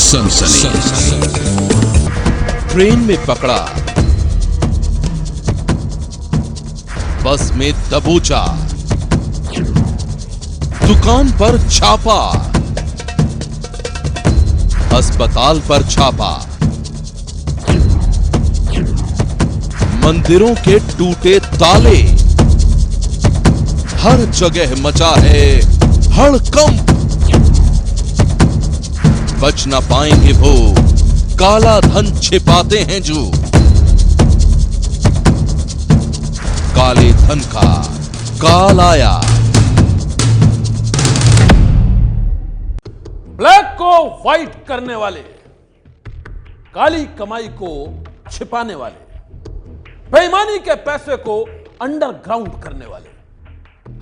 सनसनी। ट्रेन में पकड़ा, बस में दबोचा, दुकान पर छापा, अस्पताल पर छापा, मंदिरों के टूटे ताले, हर जगह मचा है हड़कंप। बच ना पाएंगे वो काला धन छिपाते हैं जो, काले धन का काल आया। ब्लैक को व्हाइट करने वाले, काली कमाई को छिपाने वाले, बेईमानी के पैसे को अंडरग्राउंड करने वाले,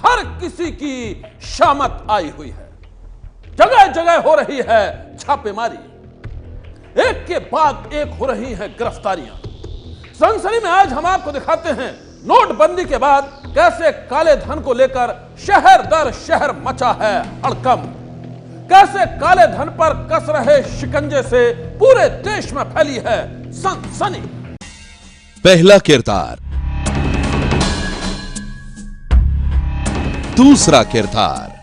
हर किसी की शामत आई हुई है। जगह जगह हो रही है छापेमारी, एक के बाद एक हो रही हैं गिरफ्तारियां। सनसनी में आज हम आपको दिखाते हैं नोटबंदी के बाद कैसे काले धन को लेकर शहर दर शहर मचा है हड़कंप, कैसे काले धन पर कस रहे शिकंजे से पूरे देश में फैली है सनसनी। पहला किरदार, दूसरा किरदार,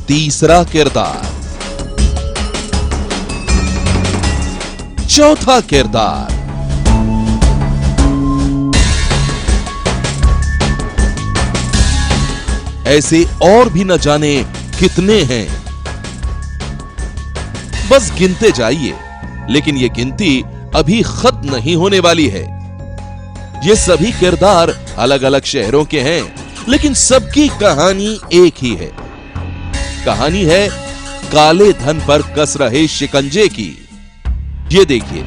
तीसरा किरदार, चौथा किरदार, ऐसे और भी न जाने कितने हैं। बस गिनते जाइए, लेकिन ये गिनती अभी खत्म नहीं होने वाली है। ये सभी किरदार अलग अलग शहरों के हैं, लेकिन सबकी कहानी एक ही है। कहानी है काले धन पर कस रहे शिकंजे की। ये देखिए,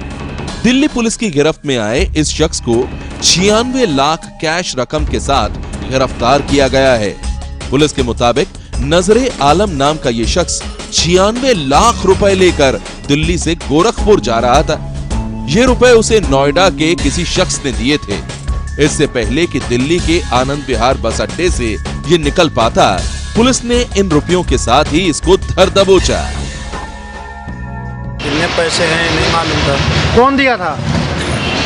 दिल्ली पुलिस की गिरफ्त में आए इस शख्स को 96 लाख कैश रकम के साथ गिरफ्तार किया गया है। पुलिस के मुताबिक नजरे आलम नाम का यह शख्स 96 लाख रुपए लेकर दिल्ली से गोरखपुर जा रहा था। ये रुपए उसे नोएडा के किसी शख्स ने दिए थे। इससे पहले कि दिल्ली के आनंद विहार बस अड्डे से ये निकल पाता, पुलिस ने इन रुपयों के साथ ही इसको धर दबोचा। कितने पैसे हैं नहीं मालूम था। कौन दिया था?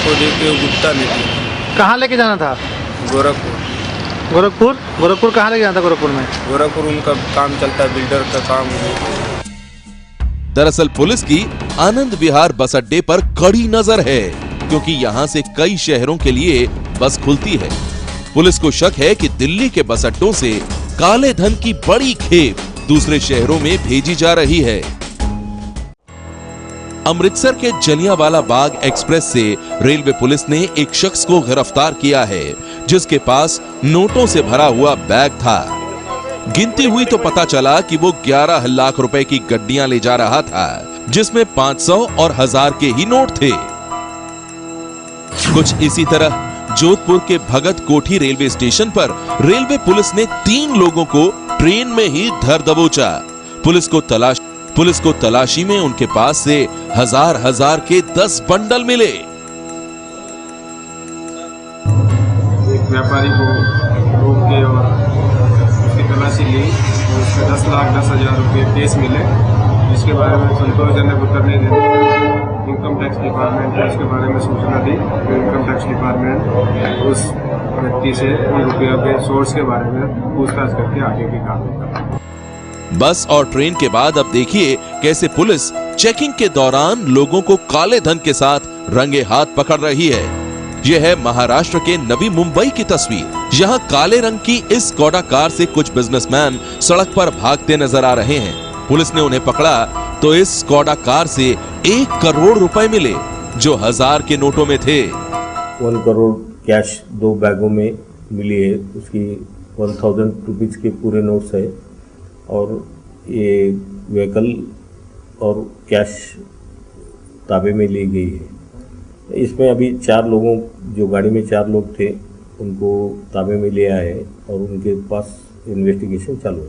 वो देखिए गुप्ता ने दिया। कहाँ लेके जाना था? गोरखपुर। गोरखपुर? गोरखपुर कहाँ लेके जाना था? गोरखपुर में गोरखपुर उनका काम चलता है, बिल्डर का काम। दरअसल पुलिस की आनंद विहार बस अड्डे पर कड़ी नजर है, क्योंकि यहां से कई शहरों के लिए बस खुलती है। पुलिस को शक है कि दिल्ली के बस अड्डों से काले धन की बड़ी खेप दूसरे शहरों में भेजी जा रही है। अमृतसर के जलियांवाला बाग एक्सप्रेस से रेलवे पुलिस ने एक शख्स को गिरफ्तार किया है, जिसके पास नोटों से भरा हुआ बैग था। गिनती हुई तो पता चला कि वो 11 लाख रुपए की गड्डियां ले जा रहा था, जिसमें 500 और 1000 के ही नोट थे। कुछ इसी तरह जोधपुर के भगत कोठी रेलवे स्टेशन पर रेलवे पुलिस ने 3 लोगों को ट्रेन में ही धर दबोचा। पुलिस को तलाशी में उनके पास से हजार के 10 बंडल मिले। एक व्यापारी को रोक के और उसकी तलाशी ली, तो उसके 10,10,000 रुपये केस मिले, जिसके बारे में संतोषजनक उत्तर नहीं देने इनकम टैक्स डिपार्टमेंट ने उसके बारे में सूचना दी। तो इनकम टैक्स डिपार्टमेंट उस व्यक्ति से उन रुपयों के सोर्स के बारे में पूछताछ करके आगे की कार्रवाई करेगी। बस और ट्रेन के बाद अब देखिए कैसे पुलिस चेकिंग के दौरान लोगों को काले धन के साथ रंगे हाथ पकड़ रही है। यह है महाराष्ट्र के नवी मुंबई की तस्वीर। यहाँ काले रंग की इस स्कोडा कार से कुछ बिजनेसमैन सड़क पर भागते नजर आ रहे हैं। पुलिस ने उन्हें पकड़ा तो इस स्कोडा कार से 1 करोड़ रुपए मिले, जो 1000 के नोटों में थे। 1 करोड़ कैश 2 बैगों में मिली है। उसकी 1000 रुपीज के पूरे नोट्स है, और ये व्हीकल और कैश ताबे में ली गई है। इसमें अभी 4 लोगों, जो गाड़ी में 4 लोग थे, उनको ताबे में लिया है और उनके पास इन्वेस्टिगेशन चालू है।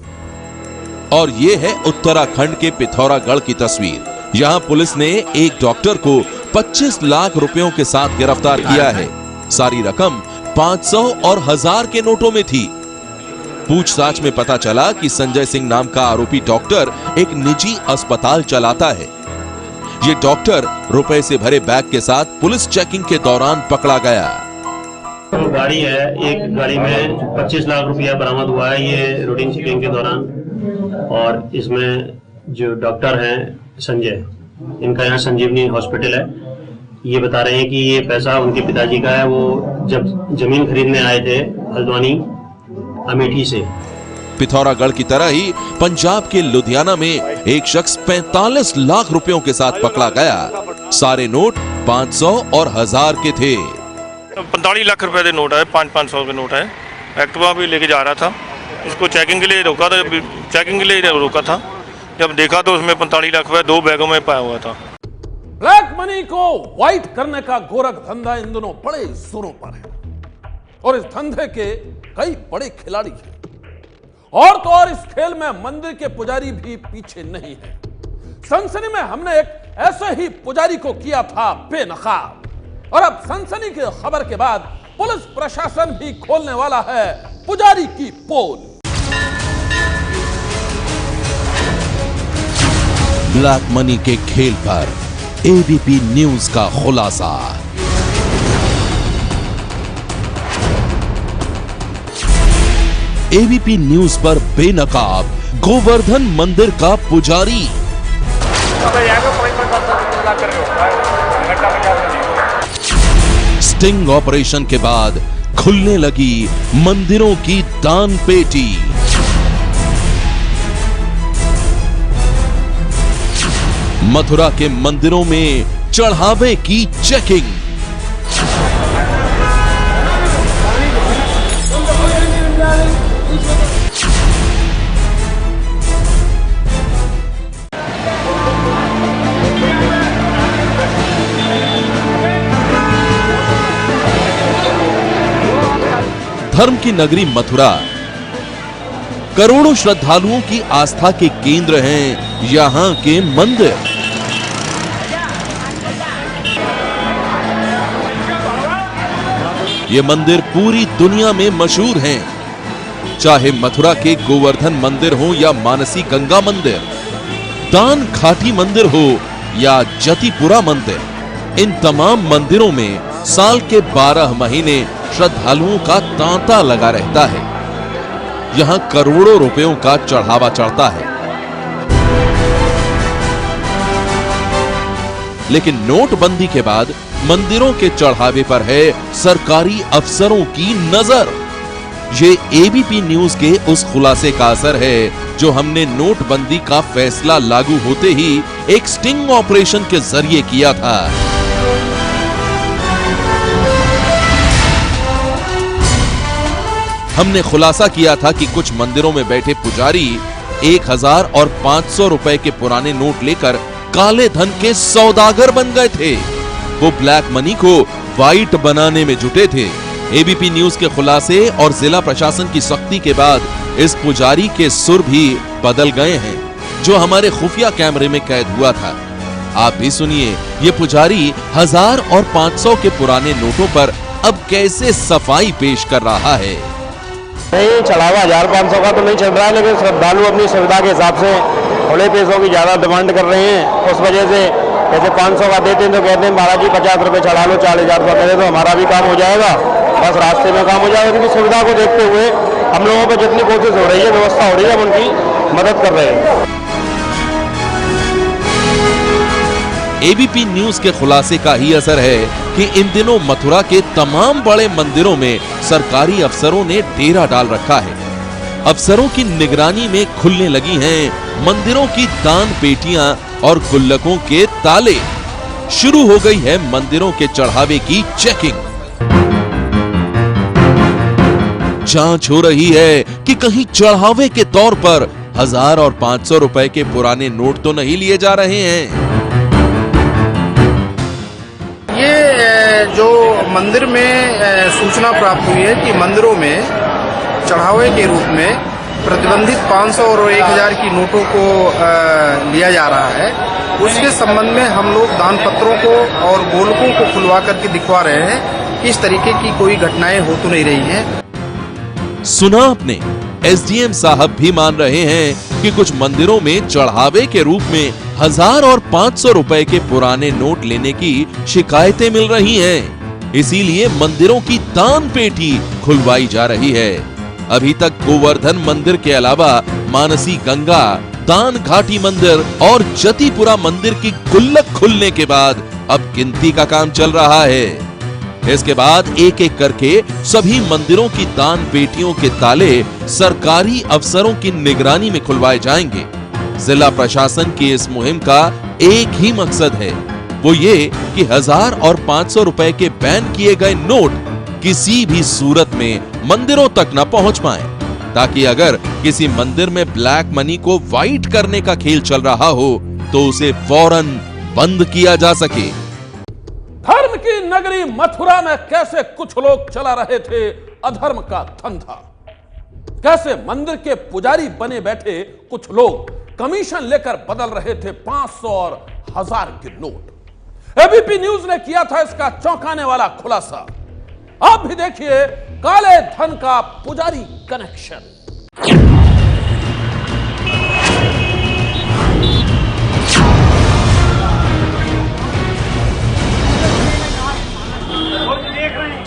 और ये है उत्तराखंड के पिथौरागढ़ की तस्वीर। यहाँ पुलिस ने एक डॉक्टर को 25 लाख रुपयों के साथ गिरफ्तार किया है। सारी रकम 500 और 1000 के नोटों में थी। पूछताछ में पता चला कि संजय सिंह नाम का आरोपी डॉक्टर एक निजी अस्पताल चलाता है। ये डॉक्टर रुपए से भरे बैग के साथ पुलिस चेकिंग के दौरान पकड़ा गया। तो गाड़ी है, एक गाड़ी में 25 लाख रुपया बरामद हुआ है ये रूटीन चेकिंग के दौरान। और इसमें जो डॉक्टर हैं संजय, इनका यहाँ संजीवनी हॉस्पिटल है, ये बता रहे हैं कि ये पैसा उनके पिताजी का है। वो जब जमीन खरीदने आए थे हल्द्वानी अमेठी से। पिथौरागढ़ की तरह ही पंजाब के लुधियाना में एक शख्स 45 लाख रुपयों के साथ पकड़ा गया। सारे नोट 500 और 1000 के थे। 45 लाख रुपए के नोट है, 500 के नोट है। एक्टिवा भी लेके जा रहा था, इसको चेकिंग के लिए रोका था। चेकिंग के लिए रोका था, जब देखा तो उसमें 45 लाख रुपए 2 बैगों में पाया हुआ था। ब्लैक मनी को व्हाइट करने का गोरख धंधा इन दोनों बड़े जोरों पर है और इस धंधे के कई बड़े खिलाड़ी हैं। और तो और इस खेल में मंदिर के पुजारी भी पीछे नहीं है। सनसनी में हमने एक ऐसे ही पुजारी को किया था बेनकाब, और अब सनसनी की खबर के बाद पुलिस प्रशासन भी खोलने वाला है पुजारी की पोल। ब्लैक मनी के खेल पर एबीपी न्यूज का खुलासा। एबीपी न्यूज पर बेनकाब गोवर्धन मंदिर का पुजारी। स्टिंग ऑपरेशन के बाद खुलने लगी मंदिरों की दान पेटी। मथुरा के मंदिरों में चढ़ावे की चेकिंग। धर्म की नगरी मथुरा करोड़ों श्रद्धालुओं की आस्था के केंद्र हैं यहां के मंदिर। ये मंदिर पूरी दुनिया में मशहूर हैं। चाहे मथुरा के गोवर्धन मंदिर हो या मानसी गंगा मंदिर, दान घाटी मंदिर हो या जतिपुरा मंदिर, इन तमाम मंदिरों में साल के 12 महीने श्रद्धालुओं का तांता लगा रहता है। यहां करोड़ों रुपयों का चढ़ावा चढ़ता है। लेकिन नोटबंदी के बाद मंदिरों के चढ़ावे पर है सरकारी अफसरों की नजर। ये एबीपी न्यूज के उस खुलासे का असर है जो हमने नोटबंदी का फैसला लागू होते ही एक स्टिंग ऑपरेशन के जरिए किया था। हमने खुलासा किया था कि कुछ मंदिरों में बैठे पुजारी 1000 और 500 रुपए के पुराने नोट लेकर काले धन के सौदागर बन गए थे। वो ब्लैक मनी को व्हाइट बनाने में जुटे थे। एबीपी न्यूज के खुलासे और जिला प्रशासन की सख्ती के बाद इस पुजारी के सुर भी बदल गए हैं, जो हमारे खुफिया कैमरे में कैद हुआ था। आप भी सुनिए ये पुजारी 1000 और 500 के पुराने नोटों पर अब कैसे सफाई पेश कर रहा है। नहीं, चढ़ावा 1500 का तो नहीं चल रहा है, लेकिन श्रद्धालु अपनी सुविधा के हिसाब से थोड़े पैसों की ज्यादा डिमांड कर रहे हैं। उस वजह से जैसे 500 का देते हैं तो कहते हैं महाराज जी 50 रुपए चढ़ा लो, 40,000 रुपये करे तो हमारा भी काम हो जाएगा, बस रास्ते में काम हो जाएगा। उनकी सुविधा को देखते हुए हम लोगों पर जितनी कोशिश हो रही है, व्यवस्था हो रही है, हम उनकी मदद कर रहे हैं। एबीपी न्यूज के खुलासे का ही असर है कि इन दिनों मथुरा के तमाम बड़े मंदिरों में सरकारी अफसरों ने डेरा डाल रखा है। अफसरों की निगरानी में खुलने लगी हैं मंदिरों की दान पेटियां और गुल्लकों के ताले। शुरू हो गई है मंदिरों के चढ़ावे की चेकिंग। जांच हो रही है कि कहीं चढ़ावे के तौर पर 1000 और 500 रुपए के पुराने नोट तो नहीं लिए जा रहे हैं। ये जो मंदिर में सूचना प्राप्त हुई है कि मंदिरों में चढ़ावे के रूप में प्रतिबंधित 500 और 1000 की नोटों को लिया जा रहा है, उसके संबंध में हम लोग दान पत्रों को और गोलकों को खुलवा करके दिखवा रहे हैं कि इस तरीके की कोई घटनाएं हो तो नहीं रही हैं। सुना आपने, एसडीएम साहब भी मान रहे हैं कि कुछ मंदिरों में चढ़ावे के रूप में 1000 और 500 रुपए के पुराने नोट लेने की शिकायतें मिल रही हैं। इसीलिए मंदिरों की दान पेटी खुलवाई जा रही है। अभी तक गोवर्धन मंदिर के अलावा मानसी गंगा, दान घाटी मंदिर और जतिपुरा मंदिर की गुल्लक खुलने के बाद अब गिनती का काम चल रहा है। इसके बाद एक एक करके सभी मंदिरों की दान पेटियों के ताले सरकारी अफसरों की निगरानी में खुलवाए जाएंगे। जिला प्रशासन की इस मुहिम का एक ही मकसद है, वो ये कि 1000 और 500 रुपए के बैन किए गए नोट किसी भी सूरत में मंदिरों तक न पहुंच पाए, ताकि अगर किसी मंदिर में ब्लैक मनी को व्हाइट करने का खेल चल रहा हो तो उसे फौरन बंद किया जा सके। धर्म की नगरी मथुरा में कैसे कुछ लोग चला रहे थे अधर्म का धंधा, कैसे मंदिर के पुजारी बने बैठे कुछ लोग कमीशन लेकर बदल रहे थे 500 और 1000 के नोट। एबीपी न्यूज ने किया था इसका चौंकाने वाला खुलासा। आप भी देखिए काले धन का पुजारी कनेक्शन।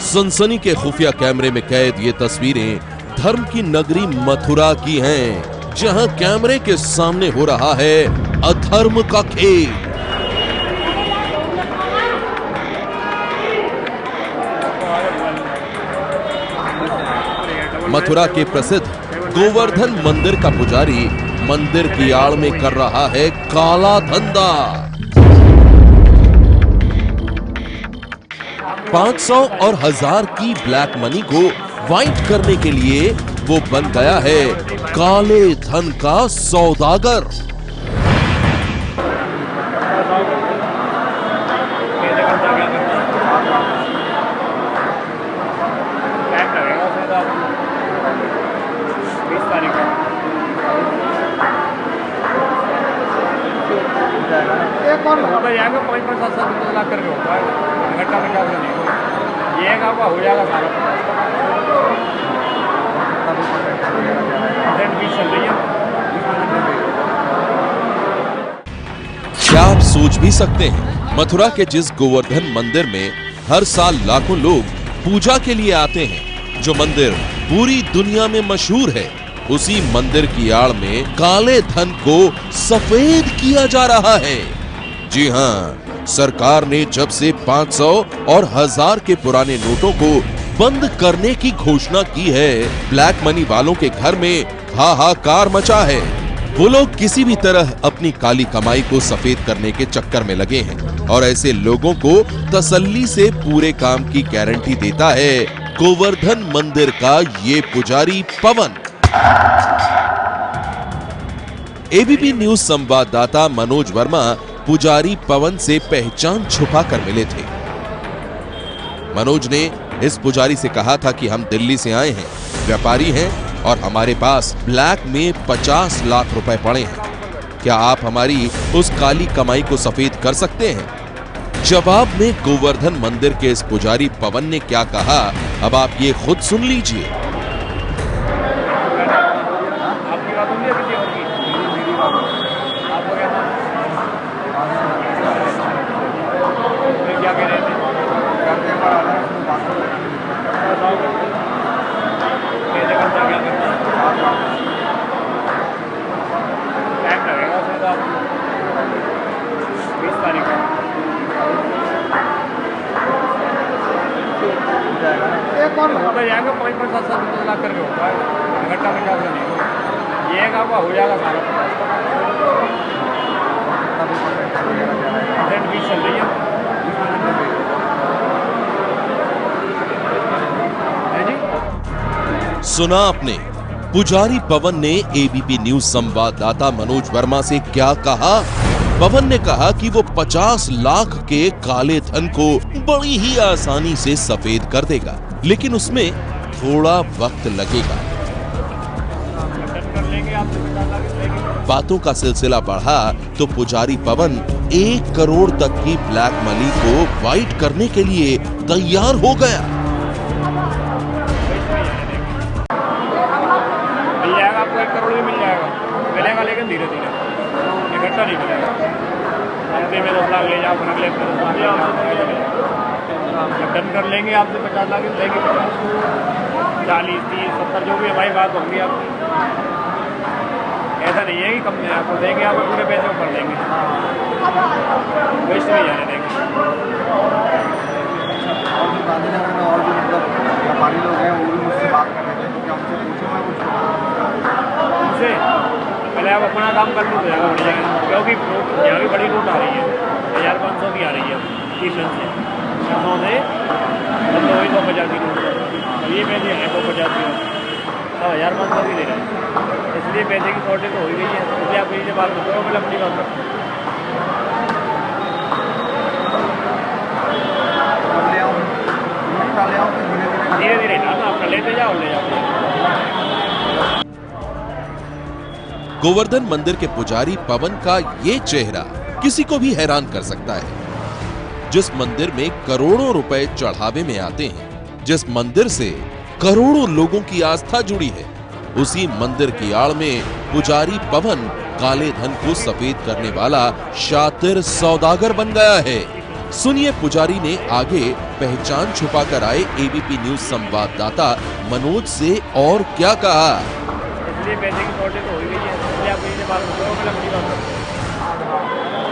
सनसनी के खुफिया कैमरे में कैद ये तस्वीरें धर्म की नगरी मथुरा की हैं, जहां कैमरे के सामने हो रहा है अधर्म का खेल। मथुरा के प्रसिद्ध गोवर्धन मंदिर का पुजारी मंदिर की आड़ में कर रहा है काला धंधा। 500 और 1000 की ब्लैक मनी को व्हाइट करने के लिए वो बन गया है काले धन का सौदागर। क्या आप सोच भी सकते हैं, मथुरा के जिस गोवर्धन मंदिर में हर साल लाखों लोग पूजा के लिए आते हैं, जो मंदिर पूरी दुनिया में मशहूर है, उसी मंदिर की आड़ में काले धन को सफेद किया जा रहा है। जी हां, सरकार ने जब से 500 और 1000 के पुराने नोटों को बंद करने की घोषणा की है, ब्लैक मनी वालों के घर में हाहाकार मचा है। वो लोग किसी भी तरह अपनी काली कमाई को सफेद करने के चक्कर में लगे हैं और ऐसे लोगों को तसल्ली से पूरे काम की गारंटी देता है गोवर्धन मंदिर का ये पुजारी पवन। एबीपी न्यूज संवाददाता मनोज वर्मा पुजारी पवन से पहचान छुपा कर मिले थे। मनोज ने इस पुजारी से कहा था कि हम दिल्ली से आए हैं, व्यापारी हैं और हमारे पास ब्लैक में 50 लाख रुपए पड़े हैं। क्या आप हमारी उस काली कमाई को सफेद कर सकते हैं? जवाब में गोवर्धन मंदिर के इस पुजारी पवन ने क्या कहा, अब आप ये खुद सुन लीजिए। सुना आपने, पुजारी पवन ने एबीपी न्यूज संवाददाता मनोज वर्मा से क्या कहा। पवन ने कहा कि वो 50 लाख के काले धन को बड़ी ही आसानी से सफेद कर देगा, लेकिन उसमें थोड़ा वक्त लगेगा। बातों का सिलसिला बढ़ा तो पुजारी पवन 1 करोड़ तक की ब्लैक मनी को व्हाइट करने के लिए तैयार हो गया। आपको 1 करोड़ भी मिल जाएगा, मिलेगा लेकिन धीरे धीरे, इकट्ठा नहीं मिलेगा। हफ्ते में 10 लाख ले जाओ, अगले हफ्ते 10 लाख ले जाओ, जब डन कर लेंगे आपसे 50 लाख लेंगे, 40, 30, 70 जो भी हमारी बात होगी आपकी। ऐसा नहीं है कि कम में आपको देंगे, आपको पूरे पैसे ऊपर देंगे, वेस्ट नहीं जाने देंगे। और जो गांधीनगर में और भी मतलब व्यापारी लोग हैं वो भी मुझसे बात कर रहे थे, तो क्या उनसे पूछूँ मैं कुछ? उनसे पहले आप अपना काम कर लो तो ज़्यादा बढ़ जाएगा, क्योंकि यहाँ की बड़ी लूट आ रही है, 1500 की आ रही है स्टेशन से, 600 से मतलब वही 250 की लूट, ये पैसे हैं 250 की, 1500 की दे रहे हैं, इसलिए पैसे की शॉर्टेज तो हो ही गई है। इसलिए आप यही बात करो, पहले अपनी बात करो। धीरे धीरे ना आप लेते जाओ, ले जाओ। गोवर्धन मंदिर के पुजारी पवन का ये चेहरा किसी को भी हैरान कर सकता है। जिस मंदिर में करोड़ों रुपए चढ़ावे में आते हैं, जिस मंदिर से करोड़ों लोगों की आस्था जुड़ी है, उसी मंदिर की आड़ में पुजारी पवन काले धन को सफेद करने वाला शातिर सौदागर बन गया है। सुनिए पुजारी ने आगे पहचान छुपाकर आए एबीपी न्यूज संवाददाता मनोज से और क्या कहा। इसलिए पैसे की शॉर्टेज हो गई है, इसलिए आप यही बात करो, पहले अपनी बात करो।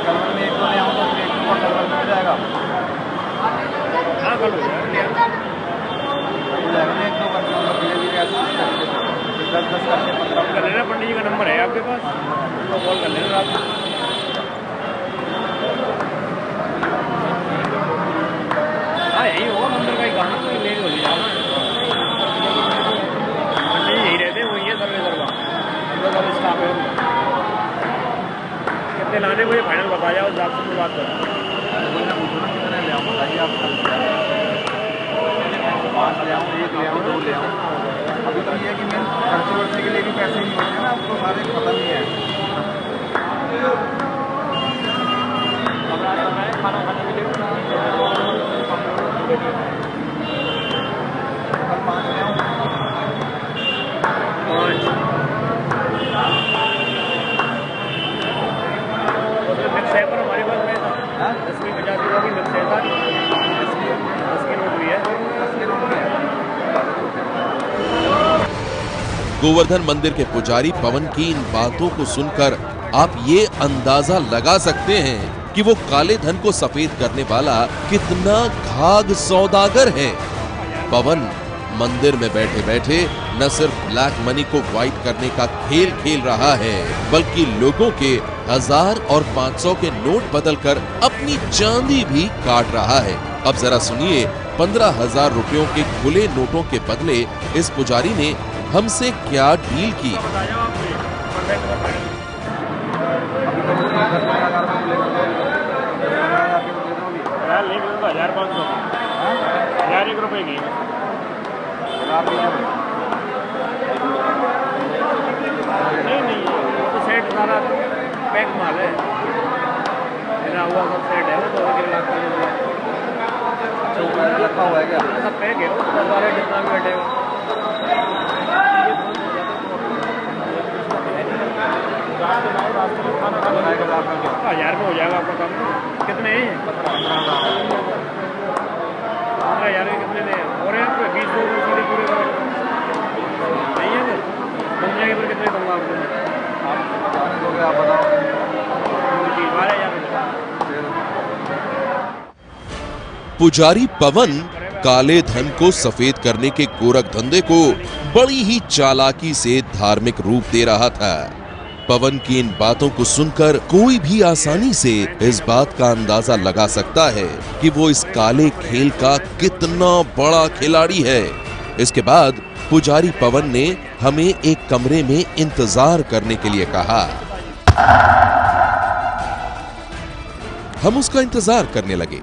कलर में 1 ले आऊँ तो 1 और कलर मिल जाएगा? हाँ, कल हो जाएगा, हो जाएगा ना 1-2 करके, धीरे धीरे 10-10 करके 15 कर लेना। पंडित जी का नंबर है आपके पास, तो कॉल कर लेना आप। हाँ, यही होगा मंदिर का ही काम, तो ले हो जाएगा। पंडित जी यही रहते हैं, वही है सर्वे करवा, सब स्टाफ है उनका। कितने लाने मुझे फाइनल बता जाओ, उस आपसे मैं बात करूँ। कितने ले आऊँ बताइए आप? 5 ले आऊँ, 1 ले आऊँ, 2 ले आऊँ? अभी तो ये है कि मेन खर्चे वर्चे के लिए भी पैसे नहीं बचे ना, अब तो सारे खत्म ही है। खाना खाने के लिए कल 5 ले आऊँ? 5 मिक्स है, पर हमारे पास में था 10 की 50 रुपये की मिक्स है, 10 की नोट भी है, 10 के नोट भी है। गोवर्धन मंदिर के पुजारी पवन की इन बातों को सुनकर आप ये अंदाजा लगा सकते हैं कि वो काले धन को सफेद करने वाला कितना घाघ सौदागर है। पवन मंदिर में बैठे बैठे न सिर्फ ब्लैक मनी को व्हाइट करने का खेल खेल रहा है, बल्कि लोगों के 1000 और 500 के नोट बदलकर अपनी चांदी भी काट रहा है। अब जरा सुनिए 15,000 रुपयों के खुले नोटों के बदले इस पुजारी ने हमसे क्या डील की। नहीं मिलता, 1500 1,001 रुपये की। नहीं, वो तो सेट सारा पैक माल है, मेरा हुआ सब सेट है, वो तो 1 लाख का रखा हुआ है क्या? सब पैक है, वो सारे जितना भी बैठेगा। खाना 1000 में हो जाएगा आपका काम। कितने हैं? 15,000 के कितने दें? और यहाँ पे 20 लोग सीधे पूरे नहीं है सर, बन जाएंगे पर कितने दूंगा आपको? आप जाने दोगे, आप बताओ। 12,000। पुजारी पवन काले धन को सफेद करने के गोरख धंधे को बड़ी ही चालाकी से धार्मिक रूप दे रहा था। पवन की इन बातों को सुनकर कोई भी आसानी से इस बात का अंदाजा लगा सकता है कि वो इस काले खेल का कितना बड़ा खिलाड़ी है। इसके बाद पुजारी पवन ने हमें एक कमरे में इंतजार करने के लिए कहा। हम उसका इंतजार करने लगे।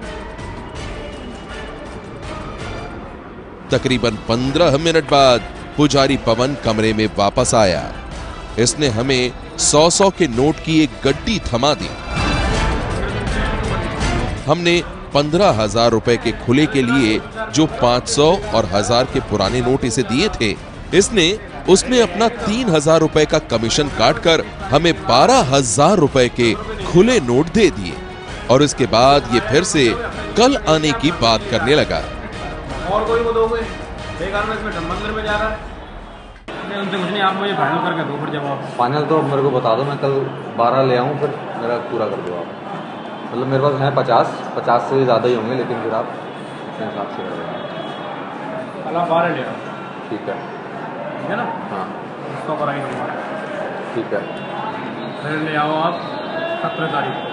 तकरीबन 15 मिनट बाद पुजारी पवन कमरे में वापस आया। इसने हमें 100 के नोट की एक गड्डी थमा दी। हमने 15,000 रुपए के खुले के लिए जो 500 और 1000 के पुराने नोट इसे दिए थे, इसने उसने अपना 3,000 रुपए का कमीशन काटकर हमें 12,000 रुपए के खुले नोट दे दिए और इसके बाद ये फिर से कल आने की बात करने लगा। और कोई वो दोगे? बेकार में इसमें मंदिर में जा रहा है। नहीं, उनसे कुछ नहीं, आप मुझे फाइनल करके दो फिर जवाब। फाइनल तो मेरे को बता दो, मैं कल 12 ले आऊँ, फिर मेरा पूरा कर दो आप। मतलब मेरे पास है 50 से ज़्यादा ही होंगे, लेकिन फिर आप अपने हिसाब से करें। कल आप 12 ले आओ। ठीक है ना? हाँ, उसको कराई दूँगा। ठीक है। फिर ले आओ आप 17 तारीख को,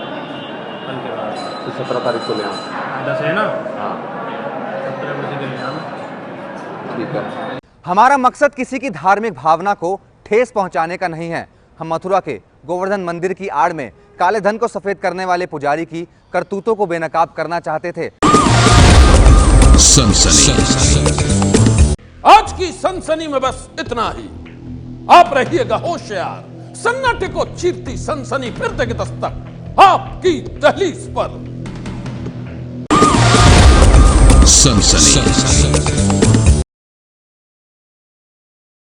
कल के बाद। तो 17 तारीख को ले आऊँ? 10 है ना? हाँ, 17 बजे के ले आना। ठीक है। हमारा मकसद किसी की धार्मिक भावना को ठेस पहुंचाने का नहीं है। हम मथुरा के गोवर्धन मंदिर की आड़ में काले धन को सफेद करने वाले पुजारी की करतूतों को बेनकाब करना चाहते थे। आज की सनसनी में बस इतना ही। आप रहिएगा होशियार। सन्नाटे को चीरती सनसनी फिर देगी दस्तक आपकी दहलीज पर। सनसनी।